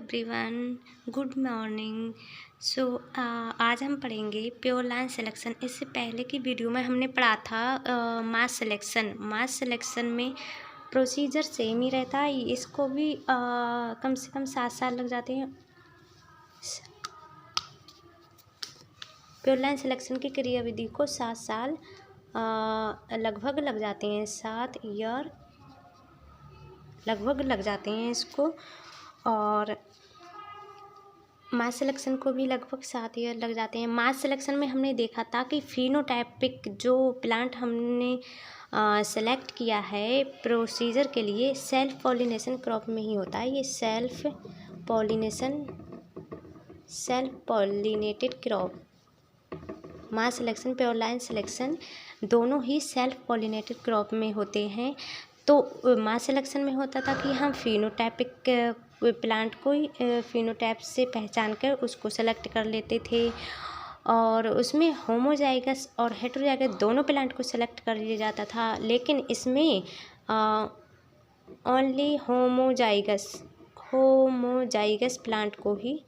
Everyone, good morning. आज हम पढ़ेंगे प्योर लाइन सिलेक्शन। इससे पहले की वीडियो में हमने पढ़ा था मास सिलेक्शन। मास सिलेक्शन में प्रोसीजर सेम ही रहता है। इसको भी कम से कम 7 साल लग जाते हैं। प्योर लाइन सिलेक्शन की क्रियाविधि को 7 साल लगभग लग जाते हैं। 7 ईयर लगभग लग जाते हैं इसको। और मास सिलेक्शन को भी लगभग 7 ईयर लग जाते हैं। मास सिलेक्शन में हमने देखा था कि फिनोटाइपिक जो प्लांट हमने सेलेक्ट किया है प्रोसीजर के लिए, सेल्फ पॉलिनेशन क्रॉप में ही होता है। ये सेल्फ पॉलिनेटेड क्रॉप, मास सिलेक्शन, प्योर लाइन सिलेक्शन दोनों ही सेल्फ पॉलिनेटेड क्रॉप में होते हैं। तो मास सिलेक्शन में होता था कि हम फिनोटाइपिक प्लांट को फिनोटाइप से पहचान कर उसको सेलेक्ट कर लेते थे, और उसमें होमोजाइगस और हेटेरोजाइगस दोनों प्लांट को सेलेक्ट कर लिया जाता था। लेकिन इसमें ओनली होमोजाइगस प्लांट को ही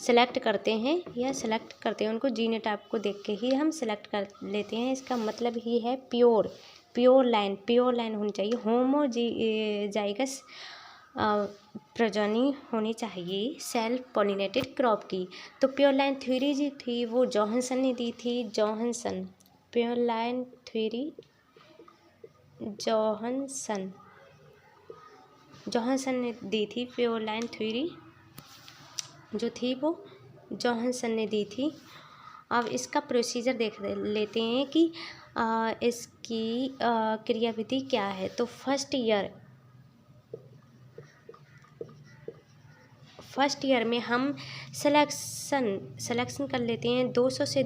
सेलेक्ट करते हैं उनको जीनोटाइप को देख के ही हम सेलेक्ट कर लेते हैं। इसका मतलब ही है प्योर लाइन होनी चाहिए। होमोजाइगस प्रजननी होनी चाहिए सेल्फ पॉलिनेटेड क्रॉप की। तो प्योर लाइन थ्योरी जो थी वो जॉनसन ने दी थी। प्योर लाइन थ्योरी जॉनसन ने दी थी। प्योर लाइन थ्योरी जो थी वो जॉनसन ने दी थी। अब इसका प्रोसीजर देख लेते हैं कि इसकी क्रियाविधि क्या है। तो फर्स्ट ईयर में हम सिलेक्शन कर लेते हैं 200 से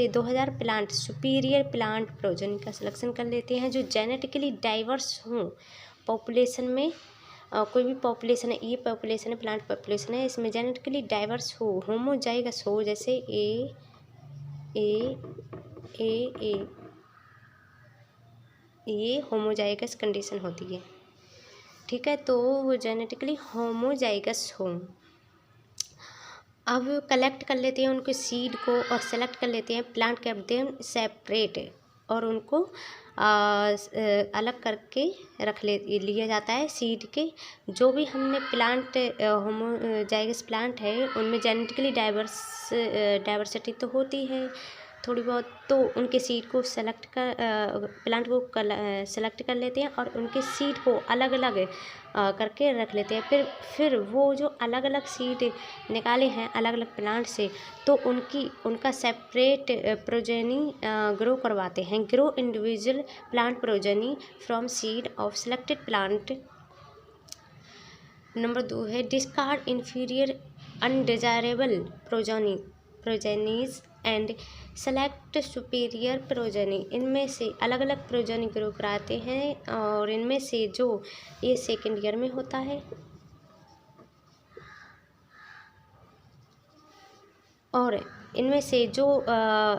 2000 प्लांट सुपीरियर प्लांट प्रोजेनी का सिलेक्शन कर लेते हैं जो जेनेटिकली डाइवर्स हों। पॉपुलेशन में कोई भी पॉपुलेशन है, ये पॉपुलेशन है, प्लांट पॉपुलेशन है, इसमें जेनेटिकली डाइवर्स हो, होमोजाइगस हो, जैसे ये होमोजाइगस कंडीशन होती है, ठीक है। तो वो जेनेटिकली होमोजाइगस हो। अब कलेक्ट कर लेते हैं उनके सीड को और सेलेक्ट कर लेते हैं प्लांट कैप्टिव सेपरेट, और उनको अलग करके लिया जाता है। सीड के जो भी हमने प्लांट होमोजाइगस प्लांट है उनमें जेनेटिकली डाइवर्सिटी तो होती है थोड़ी बहुत, तो उनके सीड को प्लांट को सेलेक्ट कर लेते हैं और उनके सीड को अलग अलग करके रख लेते हैं। फिर वो जो अलग अलग सीड निकाले हैं अलग अलग प्लांट से, तो उनका सेपरेट प्रोजेनी ग्रो करवाते हैं। Grow individual plant progeny from seed of selected plant. Number 2 है discard inferior undesirable progenies and select superior progeny. इनमें से अलग अलग प्रोजेनी ग्रो कराते हैं, और इनमें से जो ये सेकेंड ईयर में होता है, और इनमें से जो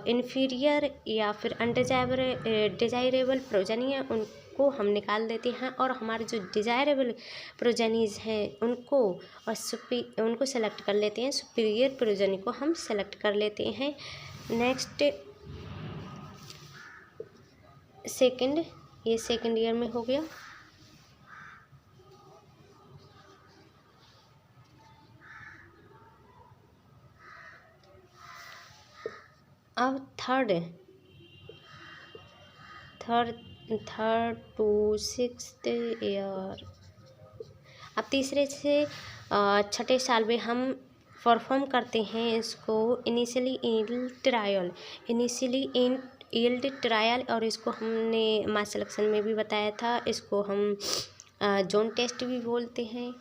इन्फीरियर या फिर अनडिजायरेबल प्रोजेनी है उनको हम निकाल देते हैं, और हमारे जो डिजायरेबल प्रोजेनीज हैं उनको सेलेक्ट कर लेते हैं। सुपीरियर प्रोजेनी को हम सेलेक्ट कर लेते हैं। नेक्स्ट ये सेकेंड ईयर में हो गया। अब थर्ड टू 6th ईयर। अब तीसरे से छठे साल में हम परफॉर्म करते हैं इसको इनिशियली यील्ड ट्रायल, और इसको हमने मास सिलेक्शन में भी बताया था। इसको हम जोन टेस्ट भी बोलते हैं।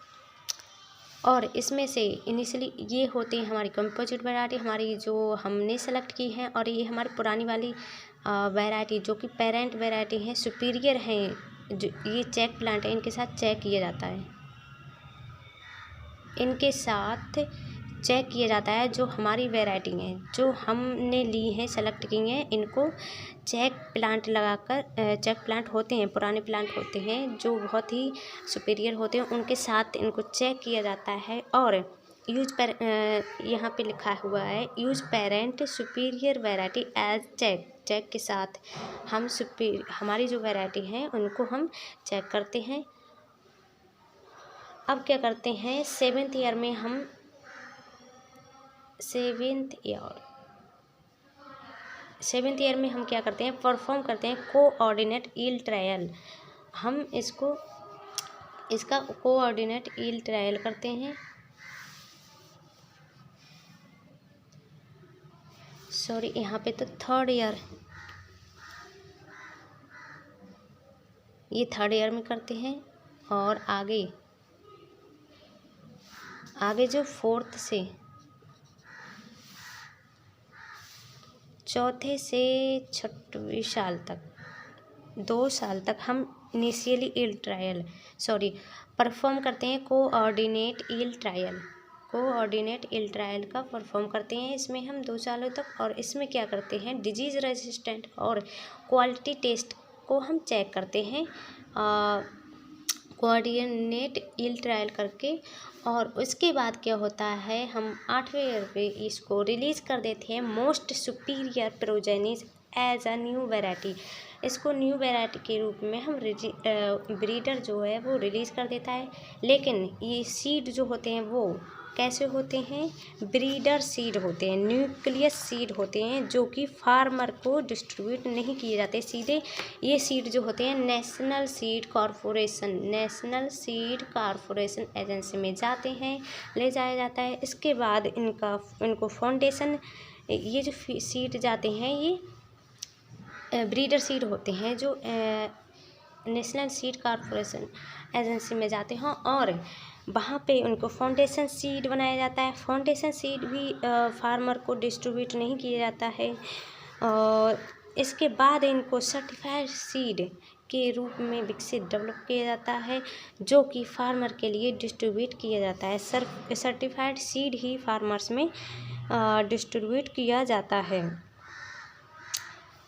और इसमें से इनिशियली ये होते हैं हमारी कंपोजिट वैरायटी, हमारी जो हमने सेलेक्ट की है, और ये हमारी पुरानी वाली वैरायटी जो कि पेरेंट वैरायटी है, सुपीरियर हैं, जो ये चेक प्लांट है, इनके साथ चेक किया जाता है। इनके साथ चेक किया जाता है। जो हमारी वैरायटी है, जो हमने ली है, सेलेक्ट की हैं, इनको चेक प्लांट लगाकर चेक प्लांट होते हैं, पुराने प्लांट होते हैं जो बहुत ही सुपीरियर होते हैं, उनके साथ इनको चेक किया जाता है। और यूज पर यहाँ पे लिखा हुआ है यूज पेरेंट सुपीरियर वैरायटी एज चेक के साथ हम हमारी जो वैरायटी है उनको हम चेक करते हैं। अब क्या करते हैं, सेवेंथ ईयर में हम क्या करते हैं, परफॉर्म करते हैं कोऑर्डिनेट यील्ड ट्रायल। हम इसका कोऑर्डिनेट यील्ड ट्रायल करते हैं। सॉरी, यहाँ पे तो थर्ड ईयर, ये थर्ड ईयर में करते हैं। और आगे जो फोर्थ से चौथे से छठवीं साल तक 2 साल तक हम इनिशियली यील्ड ट्रायल परफॉर्म करते हैं कोऑर्डिनेट यील्ड ट्रायल का परफॉर्म करते हैं। इसमें हम 2 सालों तक, और इसमें क्या करते हैं, डिजीज़ रेजिस्टेंट और क्वालिटी टेस्ट को हम चेक करते हैं कोऑर्डिनेट यील्ड ट्रायल करके। और उसके बाद क्या होता है, हम 8वें ईयर पे इसको रिलीज़ कर देते हैं most superior progenies as a new variety. इसको न्यू वैरायटी के रूप में हम ब्रीडर जो है वो रिलीज़ कर देता है। लेकिन ये सीड जो होते हैं वो कैसे होते हैं, ब्रीडर सीड होते हैं, न्यूक्लियस सीड होते हैं, जो कि फार्मर को डिस्ट्रीब्यूट नहीं किए जाते सीधे। ये सीड जो होते हैं नेशनल सीड कॉरपोरेशन एजेंसी में जाते हैं, ले जाया जाता है। इसके बाद इनको फाउंडेशन, ये जो सीड जाते हैं ये ब्रीडर सीड होते हैं जो नेशनल सीड कॉरपोरेशन एजेंसी में जाते हैं, और वहाँ पे उनको फाउंडेशन सीड बनाया जाता है। फाउंडेशन सीड भी फार्मर को डिस्ट्रीब्यूट नहीं किया जाता है। और इसके बाद इनको सर्टिफाइड सीड के रूप में विकसित डेवलप किया जाता है, जो कि फार्मर के लिए डिस्ट्रीब्यूट किया जाता है। सर्टिफाइड सीड ही फार्मर्स में डिस्ट्रीब्यूट किया जाता है।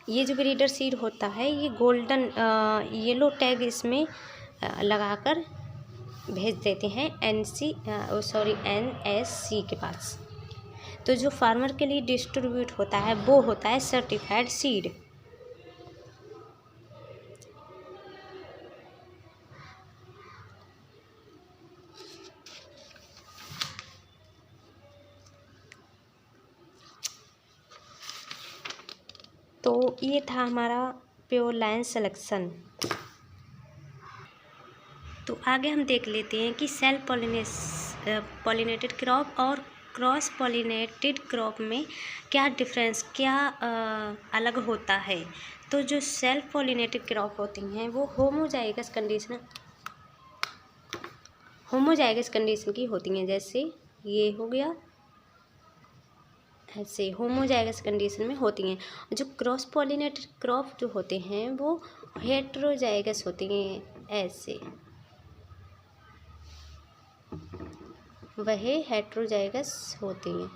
ये जो ब्रीडर सीड होता है ये गोल्डन येलो टैग इसमें लगाकर भेज देते हैं NSC के पास। तो जो फार्मर के लिए डिस्ट्रीब्यूट होता है वो होता है सर्टिफाइड सीड। तो ये था हमारा प्योर लाइन सिलेक्शन। तो आगे हम देख लेते हैं कि सेल्फ पॉलिनेटेड क्रॉप और क्रॉस पॉलिनेटेड क्रॉप में क्या डिफरेंस, क्या अलग होता है। तो जो सेल्फ पॉलिनेटेड क्रॉप होती हैं वो होमोजाइगस कंडीशन की होती हैं, जैसे ये हो गया, ऐसे होमोजाइगस कंडीशन में होती हैं। जो क्रॉस पॉलिनेटेड क्रॉप जो होते हैं वो हेट्रोजाइगस होती हैं, ऐसे वह हेट्रोजाइगस होती हैं।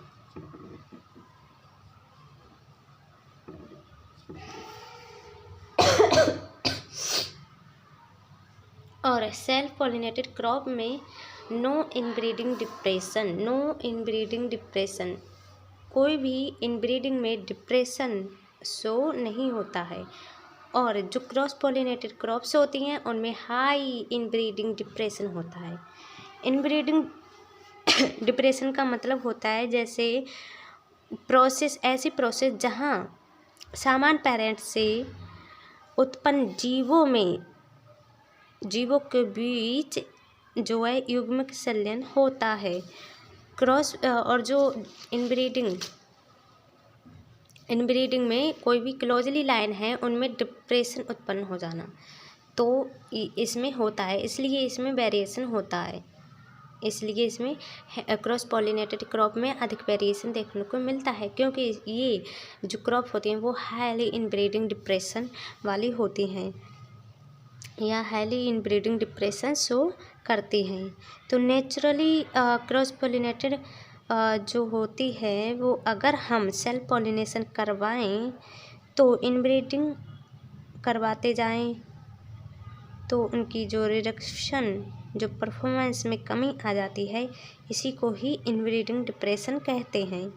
और सेल्फ पॉलिनेटेड क्रॉप में नो इनब्रीडिंग डिप्रेशन, कोई भी इनब्रीडिंग में डिप्रेशन शो नहीं होता है। और जो क्रॉस पॉलिनेटेड क्रॉप्स होती हैं उनमें हाई इनब्रीडिंग डिप्रेशन होता है। इनब्रीडिंग डिप्रेशन का मतलब होता है जैसे ऐसी प्रोसेस जहाँ समान पेरेंट से उत्पन्न जीवों के बीच जो है युग्मक संलयन होता है। और जो इनब्रीडिंग में कोई भी क्लोजली लाइन है उनमें डिप्रेशन उत्पन्न हो जाना, तो इसमें होता है, इसलिए इसमें वेरिएशन होता है। इसलिए इसमें क्रॉस पॉलिनेटेड क्रॉप में अधिक वेरिएशन देखने को मिलता है, क्योंकि ये जो क्रॉप होती हैं वो हाईली इनब्रीडिंग डिप्रेशन वाली होती हैं या हाईली इनब्रीडिंग डिप्रेशन शो करती हैं। तो नेचुरली क्रॉस पॉलिनेटेड जो होती है वो अगर हम सेल्फ पॉलिनेशन करवाएं तो इनब्रीडिंग करवाते जाएं तो उनकी जो रिडक्शन जो परफॉर्मेंस में कमी आ जाती है, इसी को ही इनब्रीडिंग डिप्रेशन कहते हैं।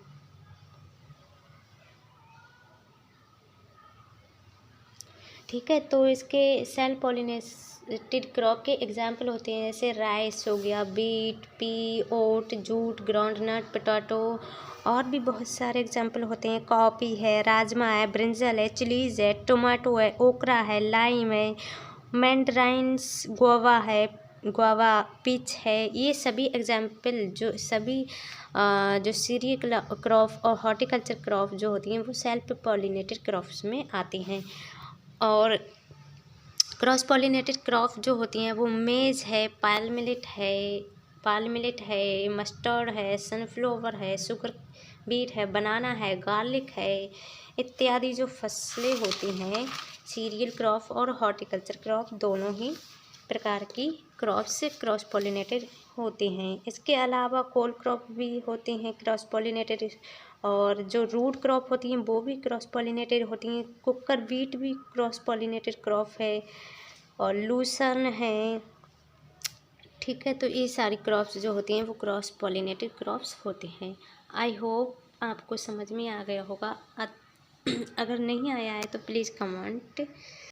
ठीक है, तो इसके सेल्फ पॉलिनेटेड क्रॉप के एग्जाम्पल होते हैं जैसे राइस हो गया, बीट, पी, ओट, जूट, ग्राउंडनट, पोटैटो, और भी बहुत सारे एग्जाम्पल होते हैं। कॉफी है, राजमा है, ब्रिंजल है, चिलीज़ है, टोमेटो है, ओकरा है, लाइम है, मैंडराइन्स, गुआवा है, गुआवा, पीच है। ये सभी एग्जाम्पल जो सभी जो सीरियल क्रॉप और हॉर्टिकल्चर क्रॉप जो होती हैं वो सेल्फ पॉलिनेटेड क्रॉप्स में आती हैं। और क्रॉस पॉलिनेटेड क्रॉप जो होती हैं वो मेज है, पाल मिलेट है, मस्टर्ड है, सनफ्लावर है, सुगर बीट है, बनाना है, गार्लिक है, इत्यादि जो फसलें होती हैं सीरियल क्रॉप और हॉर्टिकल्चर क्रॉप दोनों ही प्रकार की क्रॉप से क्रॉस पॉलिनेटेड होती हैं। इसके अलावा कोल क्रॉप भी होती हैं क्रॉस पॉलिनेटेड, और जो रूट क्रॉप होती हैं वो भी क्रॉस पॉलिनेटेड होती हैं। कुकर बीट भी क्रॉस पॉलिनेटेड क्रॉप है, और लूसर्न है। ठीक है, तो ये सारी क्रॉप्स जो होती हैं वो क्रॉस पॉलिनेटेड क्रॉप्स होते हैं। आई होप आपको समझ में आ गया होगा। अगर नहीं आया है तो प्लीज़ कमेंट